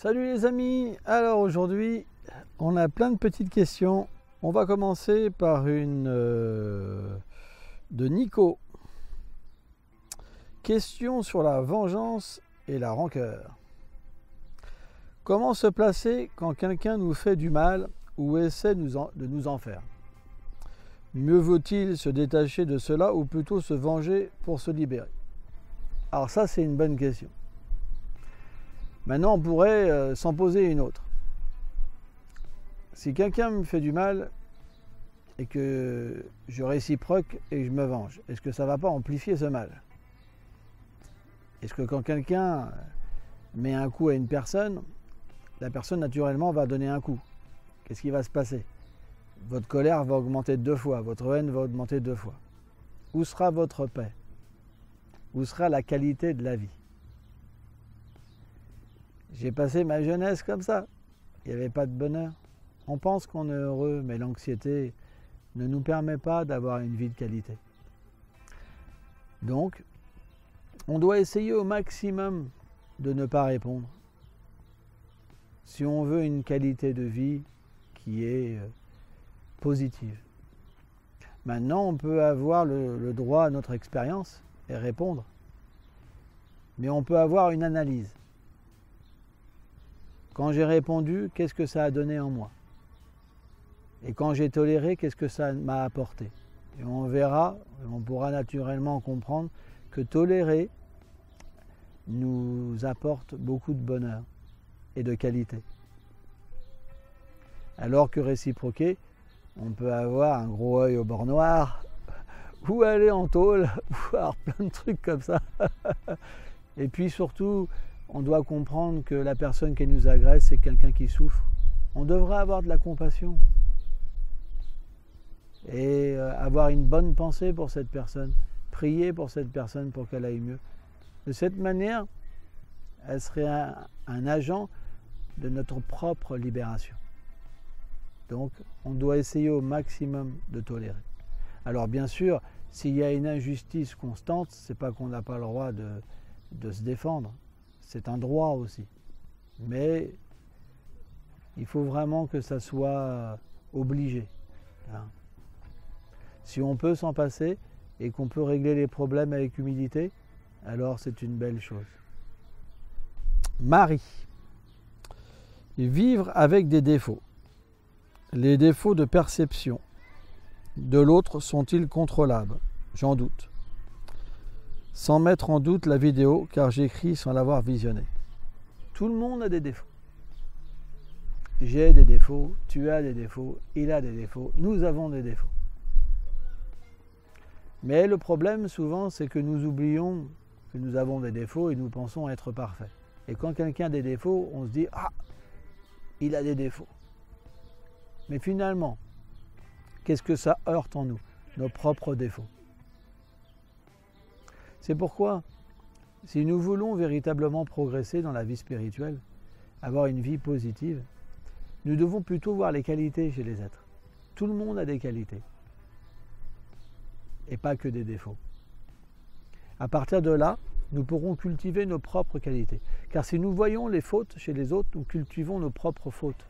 Salut les amis, alors aujourd'hui on a plein de petites questions. On va commencer par une de Nico. Question sur la vengeance et la rancœur. Comment se placer quand quelqu'un nous fait du mal ou essaie de nous en faire? Mieux vaut-il se détacher de cela ou plutôt se venger pour se libérer? Alors ça c'est une bonne question. Maintenant, on pourrait s'en poser une autre. Si quelqu'un me fait du mal et que je réciproque et que je me venge, est-ce que ça ne va pas amplifier ce mal? Est-ce que quand quelqu'un met un coup à une personne, la personne naturellement va donner un coup? Qu'est-ce qui va se passer? Votre colère va augmenter 2 fois, votre haine va augmenter 2 fois. Où sera votre paix? Où sera la qualité de la vie? J'ai passé ma jeunesse comme ça. Il n'y avait pas de bonheur. On pense qu'on est heureux, mais l'anxiété ne nous permet pas d'avoir une vie de qualité. Donc, on doit essayer au maximum de ne pas répondre. Si on veut une qualité de vie qui est positive. Maintenant, on peut avoir le droit à notre expérience et répondre. Mais on peut avoir une analyse. Quand j'ai répondu, qu'est-ce que ça a donné en moi? Et quand j'ai toléré, qu'est-ce que ça m'a apporté? Et on verra, on pourra naturellement comprendre que tolérer nous apporte beaucoup de bonheur et de qualité. Alors que réciproquer, on peut avoir un gros œil au bord noir, ou aller en tôle, ou avoir plein de trucs comme ça. Et puis surtout, on doit comprendre que la personne qui nous agresse, c'est quelqu'un qui souffre. On devrait avoir de la compassion et avoir une bonne pensée pour cette personne, prier pour cette personne pour qu'elle aille mieux. De cette manière, elle serait un agent de notre propre libération. Donc, on doit essayer au maximum de tolérer. Alors bien sûr, s'il y a une injustice constante, c'est pas qu'on n'a pas le droit de se défendre. C'est un droit aussi. Mais il faut vraiment que ça soit obligé. Si on peut s'en passer et qu'on peut régler les problèmes avec humilité, alors c'est une belle chose. Marie. Vivre avec des défauts. Les défauts de perception de l'autre sont-ils contrôlables? J'en doute. Sans mettre en doute la vidéo, car j'écris sans l'avoir visionnée. Tout le monde a des défauts. J'ai des défauts, tu as des défauts, il a des défauts, nous avons des défauts. Mais le problème souvent, c'est que nous oublions que nous avons des défauts et nous pensons être parfaits. Et quand quelqu'un a des défauts, on se dit « Ah, il a des défauts ». Mais finalement, qu'est-ce que ça heurte en nous? Nos propres défauts. C'est pourquoi, si nous voulons véritablement progresser dans la vie spirituelle, avoir une vie positive, nous devons plutôt voir les qualités chez les êtres. Tout le monde a des qualités, et pas que des défauts. À partir de là, nous pourrons cultiver nos propres qualités. Car si nous voyons les fautes chez les autres, nous cultivons nos propres fautes.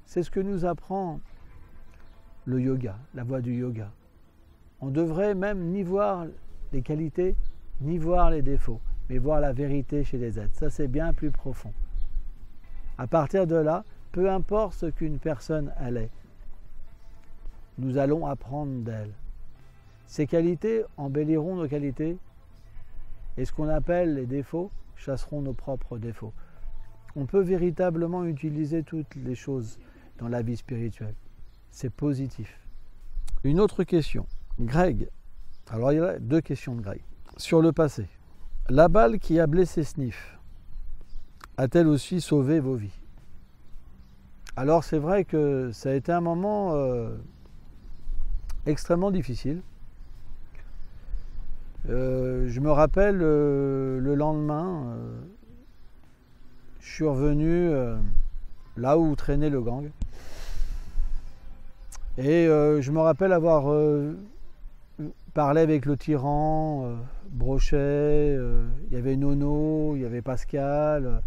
C'est ce que nous apprend le yoga, la voie du yoga. On devrait même ni voir les qualités, ni voir les défauts, mais voir la vérité chez les êtres. Ça, c'est bien plus profond. À partir de là, peu importe ce qu'une personne est, nous allons apprendre d'elle. Ces qualités embelliront nos qualités, et ce qu'on appelle les défauts chasseront nos propres défauts. On peut véritablement utiliser toutes les choses dans la vie spirituelle. C'est positif. Une autre question. Greg, alors il y a 2 questions de Greg. Sur le passé, la balle qui a blessé Sniff a-t-elle aussi sauvé vos vies? Alors c'est vrai que ça a été un moment extrêmement difficile. Je me rappelle le lendemain, je suis revenu là où traînait le gang. Et je me rappelle avoir parlé avec le tyran, Brochet, il y avait Nono, il y avait Pascal,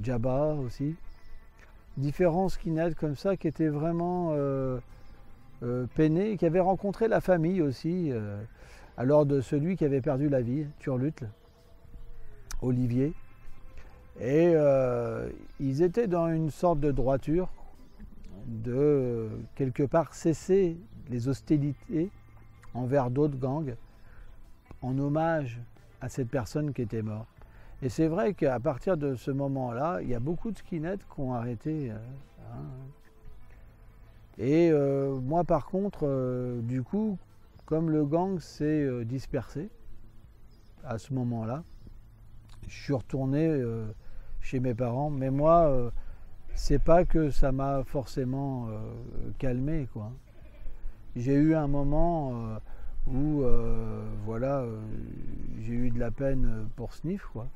Djabba aussi. Différents skinheads comme ça qui étaient vraiment peinés, qui avaient rencontré la famille aussi, alors de celui qui avait perdu la vie, Turlutle, Olivier. Et ils étaient dans une sorte de droiture, de quelque part cesser les hostilités envers d'autres gangs, en hommage à cette personne qui était morte. Et c'est vrai qu'à partir de ce moment-là, il y a beaucoup de skinheads qui ont arrêté. Et moi par contre, du coup, comme le gang s'est dispersé à ce moment-là, je suis retourné chez mes parents, mais moi, c'est pas que ça m'a forcément calmé, quoi. J'ai eu un moment où voilà, j'ai eu de la peine pour Sniff, quoi.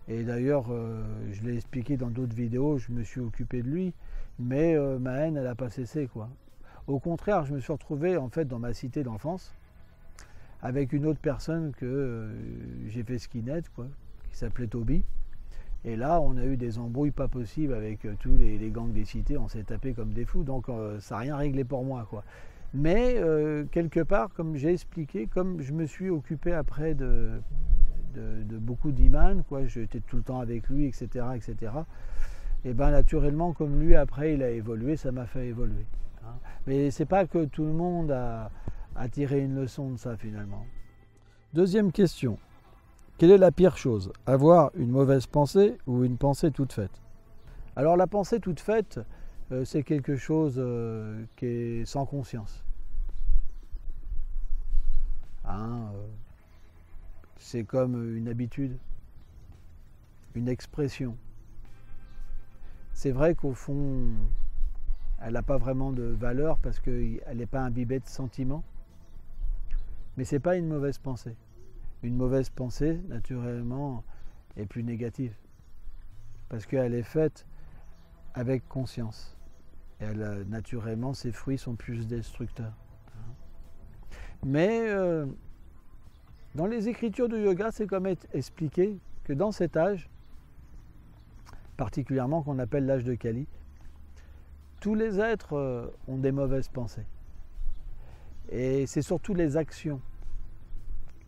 Et d'ailleurs, je l'ai expliqué dans d'autres vidéos, je me suis occupé de lui, mais ma haine, elle n'a pas cessé, quoi. Au contraire, je me suis retrouvé en fait dans ma cité d'enfance avec une autre personne que j'ai fait skinhead, quoi, qui s'appelait Toby. Et là, on a eu des embrouilles pas possibles avec tous les gangs des cités, on s'est tapé comme des fous, donc ça n'a rien réglé pour moi, quoi. Mais quelque part, comme j'ai expliqué, comme je me suis occupé après de beaucoup d'Iman, quoi, j'étais tout le temps avec lui, etc., etc. Et bien naturellement, comme lui après il a évolué, ça m'a fait évoluer. Hein. Mais c'est pas que tout le monde a tiré une leçon de ça finalement. Deuxième question. Quelle est la pire chose? Avoir une mauvaise pensée ou une pensée toute faite? Alors la pensée toute faite, c'est quelque chose qui est sans conscience. Hein, c'est comme une habitude, une expression. C'est vrai qu'au fond, elle n'a pas vraiment de valeur parce qu'elle n'est pas imbibée de sentiments, mais ce n'est pas une mauvaise pensée. Une mauvaise pensée, naturellement, est plus négative parce qu'elle est faite avec conscience. Et elle, naturellement, ses fruits sont plus destructeurs. Mais dans les écritures du yoga, c'est comme expliqué que dans cet âge, particulièrement qu'on appelle l'âge de Kali, tous les êtres ont des mauvaises pensées. Et c'est surtout les actions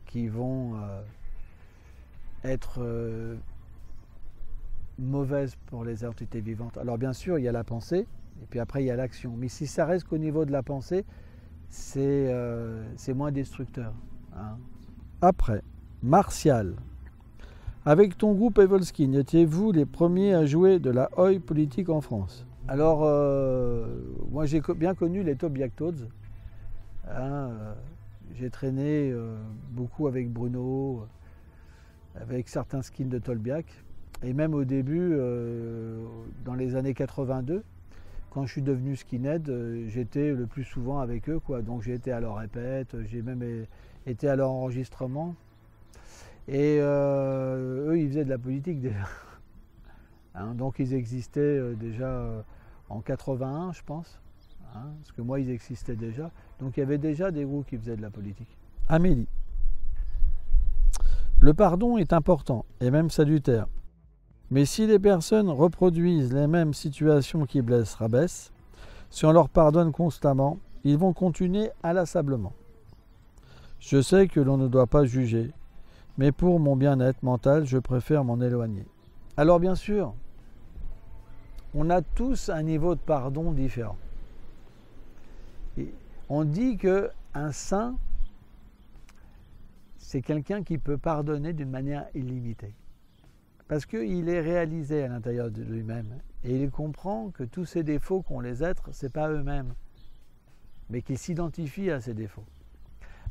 qui vont être mauvaises pour les entités vivantes. Alors bien sûr, il y a la pensée, et puis après il y a l'action. Mais si ça reste qu'au niveau de la pensée, c'est moins destructeur. Hein. Après, Martial. Avec ton groupe Evolskin, étiez-vous les premiers à jouer de la Oi politique en France? Alors, moi j'ai bien connu les Tobiac Toads. Hein, j'ai traîné beaucoup avec Bruno, avec certains skins de Tolbiac. Et même au début, dans les années 82, quand je suis devenu skinhead, j'étais le plus souvent avec eux, quoi. Donc j'ai été à leur répète, j'ai même été à leur enregistrement. Et eux, ils faisaient de la politique déjà. Hein, donc ils existaient déjà en 81, je pense. Hein, parce que moi, ils existaient déjà. Donc il y avait déjà des groupes qui faisaient de la politique. Amélie. Le pardon est important et même salutaire. Mais si les personnes reproduisent les mêmes situations qui blessent, rabaissent, si on leur pardonne constamment, ils vont continuer inlassablement. Je sais que l'on ne doit pas juger, mais pour mon bien-être mental, je préfère m'en éloigner. Alors bien sûr, on a tous un niveau de pardon différent. Et on dit qu'un saint, c'est quelqu'un qui peut pardonner d'une manière illimitée. Parce qu'il est réalisé à l'intérieur de lui-même. Et il comprend que tous ces défauts qu'ont les êtres, ce n'est pas eux-mêmes, mais qu'ils s'identifient à ces défauts.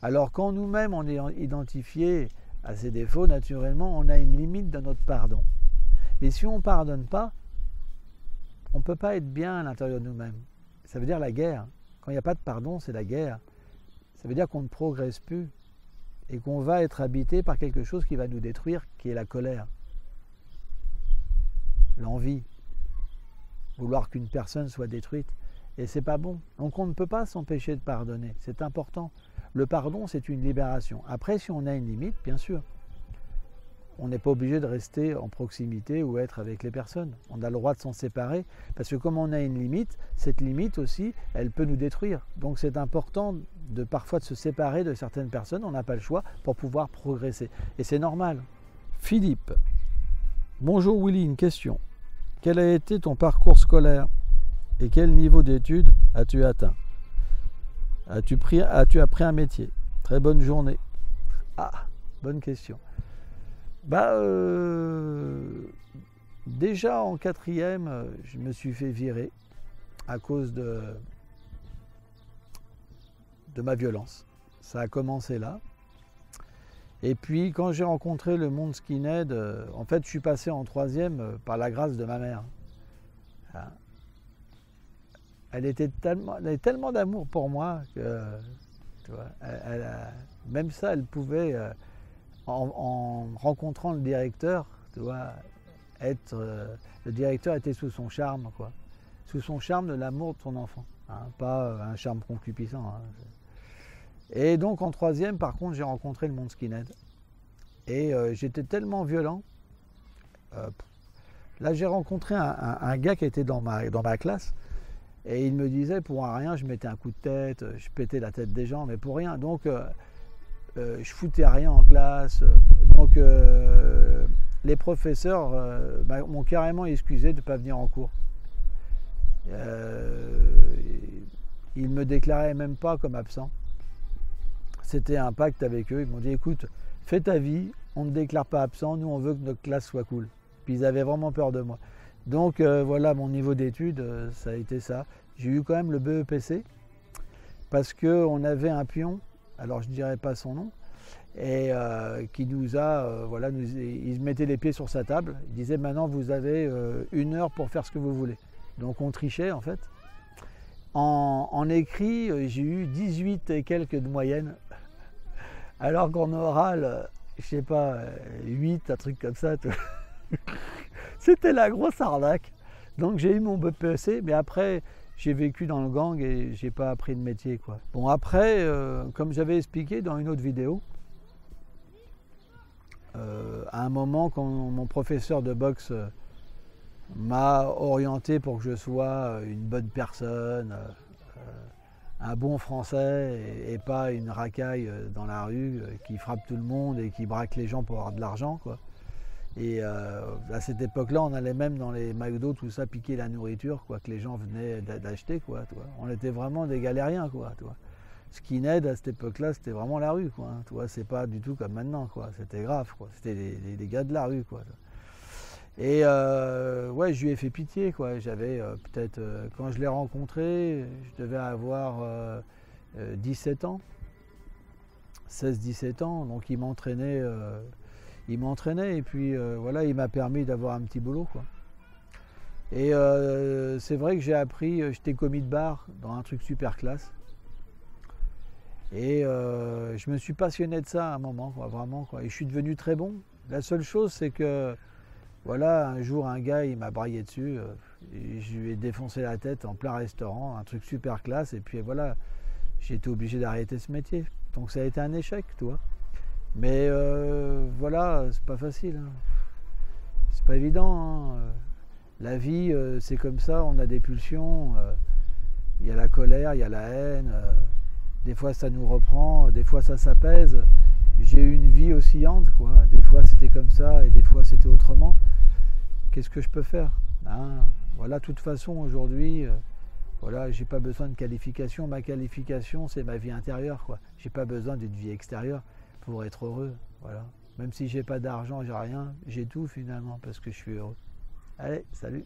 Alors quand nous-mêmes on est identifiés à ces défauts, naturellement, on a une limite dans notre pardon. Mais si on ne pardonne pas, on ne peut pas être bien à l'intérieur de nous-mêmes. Ça veut dire la guerre. Quand il n'y a pas de pardon, c'est la guerre. Ça veut dire qu'on ne progresse plus et qu'on va être habité par quelque chose qui va nous détruire, qui est la colère. L'envie, vouloir qu'une personne soit détruite. Et c'est pas bon. Donc on ne peut pas s'empêcher de pardonner. C'est important. Le pardon, c'est une libération. Après, si on a une limite, bien sûr, on n'est pas obligé de rester en proximité ou être avec les personnes. On a le droit de s'en séparer, parce que comme on a une limite, cette limite aussi, elle peut nous détruire. Donc c'est important parfois de se séparer de certaines personnes, on n'a pas le choix, pour pouvoir progresser. Et c'est normal. Philippe. Bonjour Willy, une question. Quel a été ton parcours scolaire et quel niveau d'études as-tu atteint? As-tu appris un métier? Très bonne journée. Ah, bonne question. Déjà en 4e, je me suis fait virer à cause de ma violence. Ça a commencé là. Et puis quand j'ai rencontré le monde skinhead, en fait je suis passé en 3e par la grâce de ma mère. Elle avait tellement d'amour pour moi que, tu vois, même ça, elle pouvait, en rencontrant le directeur, tu vois, le directeur était sous son charme, quoi. Sous son charme de l'amour de son enfant, hein, pas un charme concupiscent. Hein. Et donc en 3e, par contre, j'ai rencontré le monde skinhead. Et j'étais tellement violent. Là, j'ai rencontré un gars qui était dans ma classe. Et il me disait, pour un rien, je mettais un coup de tête, je pétais la tête des gens, mais pour rien. Donc, je foutais à rien en classe. Donc, les professeurs m'ont carrément excusé de ne pas venir en cours. Ils ne me déclaraient même pas comme absent. C'était un pacte avec eux. Ils m'ont dit, écoute, fais ta vie, on ne déclare pas absent, nous on veut que notre classe soit cool. Puis ils avaient vraiment peur de moi. Donc voilà, mon niveau d'études, ça a été ça. J'ai eu quand même le BEPC, parce qu'on avait un pion, alors je ne dirais pas son nom, et qui nous a, il mettait les pieds sur sa table, il disait maintenant vous avez 1 heure pour faire ce que vous voulez. Donc on trichait en fait. En écrit, j'ai eu 18 et quelques de moyenne, alors qu'en oral, je sais pas, 8, un truc comme ça. C'était la grosse arnaque. Donc j'ai eu mon BPC, mais après j'ai vécu dans le gang et j'ai pas appris de métier, quoi. Bon après, comme j'avais expliqué dans une autre vidéo, à un moment quand mon professeur de boxe m'a orienté pour que je sois une bonne personne, un bon Français et pas une racaille dans la rue qui frappe tout le monde et qui braque les gens pour avoir de l'argent, quoi. Et à cette époque-là, on allait même dans les McDo, tout ça, piquer la nourriture, quoi, que les gens venaient d'acheter, quoi. Tu vois. On était vraiment des galériens, quoi. Tu vois. Skinhead à cette époque-là, c'était vraiment la rue, quoi. Tu vois, c'est pas du tout comme maintenant, quoi. C'était grave, quoi. C'était des gars de la rue, quoi. Et ouais, je lui ai fait pitié, quoi. J'avais peut-être, quand je l'ai rencontré, je devais avoir 17 ans, 16-17 ans, donc il m'entraînait. Il m'entraînait et puis voilà, il m'a permis d'avoir un petit boulot, quoi. Et c'est vrai que j'ai appris, j'étais commis de bar dans un truc super classe. Et je me suis passionné de ça à un moment, quoi, vraiment, quoi. Et je suis devenu très bon. La seule chose, c'est que voilà, un jour un gars il m'a braillé dessus, et je lui ai défoncé la tête en plein restaurant, un truc super classe. Et puis voilà, j'ai été obligé d'arrêter ce métier. Donc ça a été un échec, tu vois. Mais voilà, c'est pas facile, hein. C'est pas évident, hein. La vie, c'est comme ça, on a des pulsions, il y a la colère, il y a la haine, des fois ça nous reprend, des fois ça s'apaise. J'ai eu une vie oscillante, quoi. Des fois c'était comme ça et des fois c'était autrement. Qu'est-ce que je peux faire, hein? Voilà, de toute façon aujourd'hui, voilà, j'ai pas besoin de qualification. Ma qualification, c'est ma vie intérieure, quoi. J'ai pas besoin d'une vie extérieure pour être heureux, voilà. Même si j'ai pas d'argent, j'ai rien, j'ai tout finalement parce que je suis heureux. Allez, salut!